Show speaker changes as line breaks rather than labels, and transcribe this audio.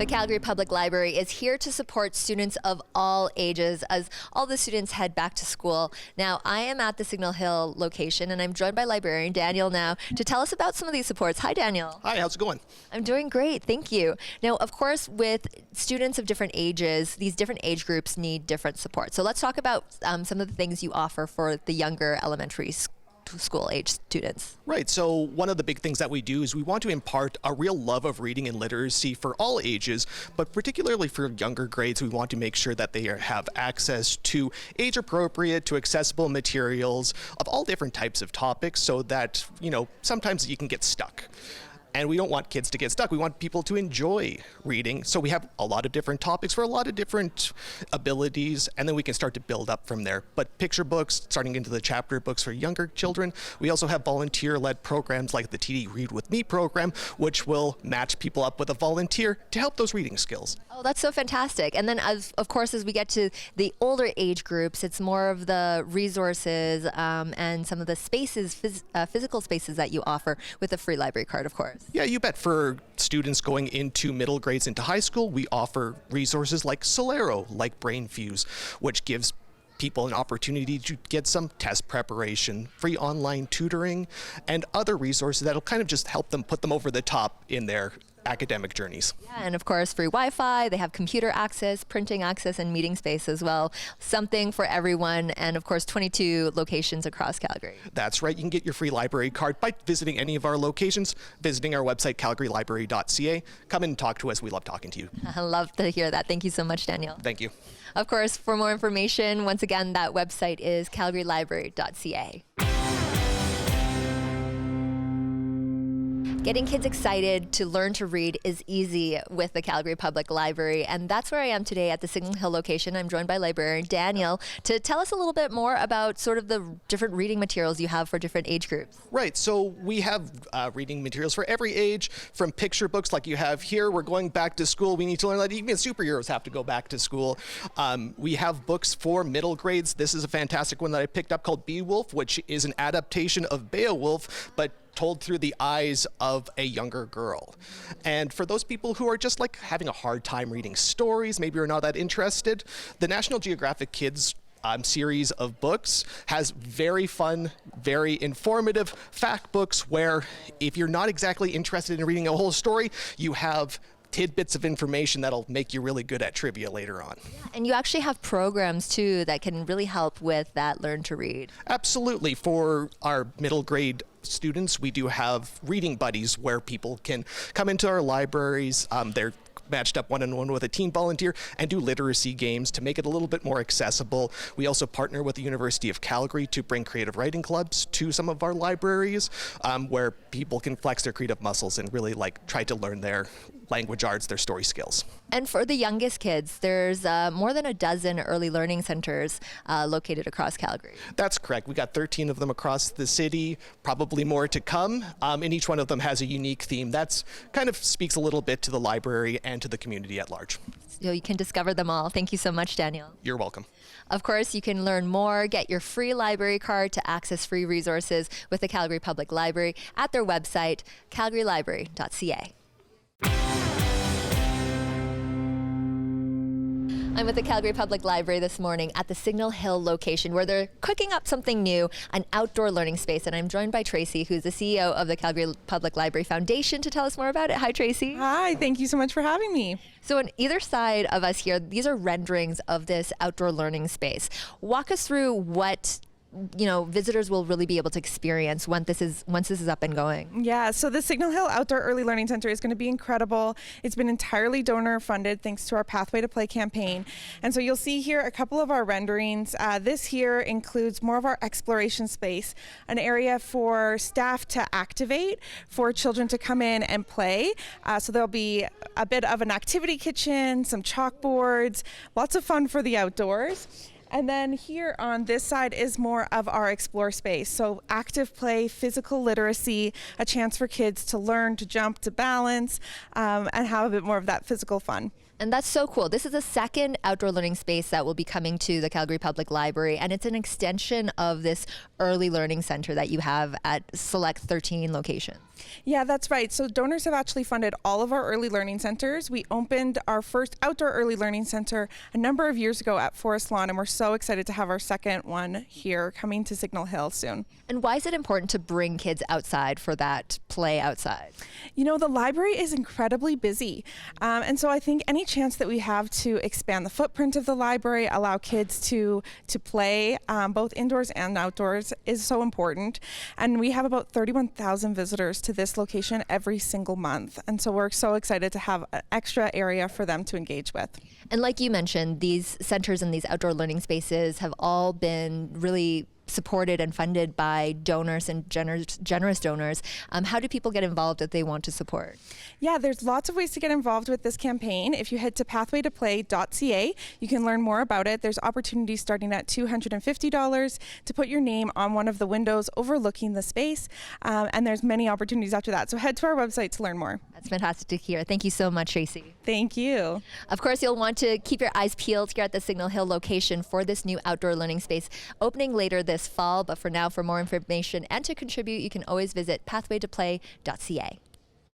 The Calgary Public Library is here to support students of all ages as all the students head back to school. Now, I am at the Signal Hill location and I'm joined by librarian Daniel now to tell us about some of these supports. Hi, Daniel.
Hi, how's it going?
I'm doing great, thank you. Now, of course, with students of different ages, these different age groups need different support. So let's talk about some of the things you offer for the younger elementary school age students.
Right, so one of the big things that we do is we want to impart a real love of reading and literacy for all ages, but particularly for younger grades, we want to make sure that they have access to age-appropriate, to accessible materials of all different types of topics so that, sometimes you can get stuck. And we don't want kids to get stuck. We want people to enjoy reading. So we have a lot of different topics for a lot of different abilities, and then we can start to build up from there. But picture books, starting into the chapter books for younger children. We also have volunteer-led programs like the TD Read With Me program, which will match people up with a volunteer to help those reading skills.
Oh, that's so fantastic. And then, of course, as we get to the older age groups, it's more of the resources and some of the spaces, physical spaces that you offer with a free library card, of course.
Yeah, you bet. For students going into middle grades into high school, we offer resources like Solero, like BrainFuse, which gives people an opportunity to get some test preparation, free online tutoring, and other resources that'll kind of just help them put them over the top in their academic journeys.
Yeah, and of course free Wi-Fi, they have computer access, printing access, and meeting space as well. Something for everyone, and of course 22 locations across Calgary.
That's right, you can get your free library card by visiting any of our locations, visiting our website calgarylibrary.ca. Come in and talk to us, we love talking to you.
I love to hear that. Thank you so much, Daniel.
Thank you.
Of course, for more information, once again, that website is calgarylibrary.ca. Getting kids excited to learn to read is easy with the Calgary Public Library, and that's where I am today at the Signal Hill location. I'm joined by librarian Daniel to tell us a little bit more about sort of the different reading materials you have for different age groups.
Right, so we have reading materials for every age, from picture books like you have here. We're going back to school. We need to learn that even superheroes have to go back to school. We have books for middle grades. This is a fantastic one that I picked up called Beowulf, which is an adaptation of Beowulf, but told through the eyes of a younger girl. And for those people who are just like having a hard time reading stories, maybe you're not that interested, the National Geographic Kids series of books has very fun, very informative fact books where if you're not exactly interested in reading a whole story, you have tidbits of information that'll make you really good at trivia later on.
Yeah, and you actually have programs too that can really help with that learn to read.
Absolutely. For our middle grade students, we do have reading buddies where people can come into our libraries. They're matched up one-on-one with a teen volunteer and do literacy games to make it a little bit more accessible. We also partner with the University of Calgary to bring creative writing clubs to some of our libraries where people can flex their creative muscles and really try to learn their language arts, their story skills.
And for the youngest kids, there's more than a dozen early learning centers located across Calgary.
That's correct. We got 13 of them across the city, probably more to come, and each one of them has a unique theme. That's kind of speaks a little bit to the library and to the community at large.
So you can discover them all. Thank you so much, Daniel.
You're welcome.
Of course, you can learn more, get your free library card to access free resources with the Calgary Public Library at their website, calgarylibrary.ca. I'm at the Calgary Public Library this morning at the Signal Hill location where they're cooking up something new, an outdoor learning space. And I'm joined by Tracy, who's the CEO of the Calgary Public Library Foundation, to tell us more about it. Hi, Tracy.
Hi, thank you so much for having me.
So on either side of us here, these are renderings of this outdoor learning space. Walk us through what visitors will really be able to experience once this is up and going.
Yeah, so the Signal Hill Outdoor Early Learning Center is going to be incredible. It's been entirely donor funded thanks to our Pathway to Play campaign. And so you'll see here a couple of our renderings. This here includes more of our exploration space, an area for staff to activate, for children to come in and play. So there'll be a bit of an activity kitchen, some chalkboards, lots of fun for the outdoors. And then here on this side is more of our explore space. So active play, physical literacy, a chance for kids to learn, to jump, to balance, and have a bit more of that physical fun.
And that's so cool. This is the second outdoor learning space that will be coming to the Calgary Public Library, and it's an extension of this early learning center that you have at select 13 locations.
Yeah, that's right. So donors have actually funded all of our early learning centers. We opened our first outdoor early learning center a number of years ago at Forest Lawn, and we're so excited to have our second one here coming to Signal Hill soon.
And why is it important to bring kids outside for that play outside?
You know, the library is incredibly busy. And so I think any chance that we have to expand the footprint of the library, allow kids to play both indoors and outdoors is so important. And we have about 31,000 visitors to this location every single month. And so we're so excited to have an extra area for them to engage with.
And like you mentioned, these centers and these outdoor learning spaces have all been really supported and funded by donors and generous donors. How do people get involved if they want to support?
Yeah, there's lots of ways to get involved with this campaign. If you head to pathwaytoplay.ca, you can learn more about it. There's opportunities starting at $250 to put your name on one of the windows overlooking the space, and there's many opportunities after that. So head to our website to learn more.
That's fantastic to hear. Thank you so much, Tracy.
Thank you.
Of course, you'll want to keep your eyes peeled here at the Signal Hill location for this new outdoor learning space opening later this fall. But for now, for more information and to contribute, you can always visit pathwaytoplay.ca.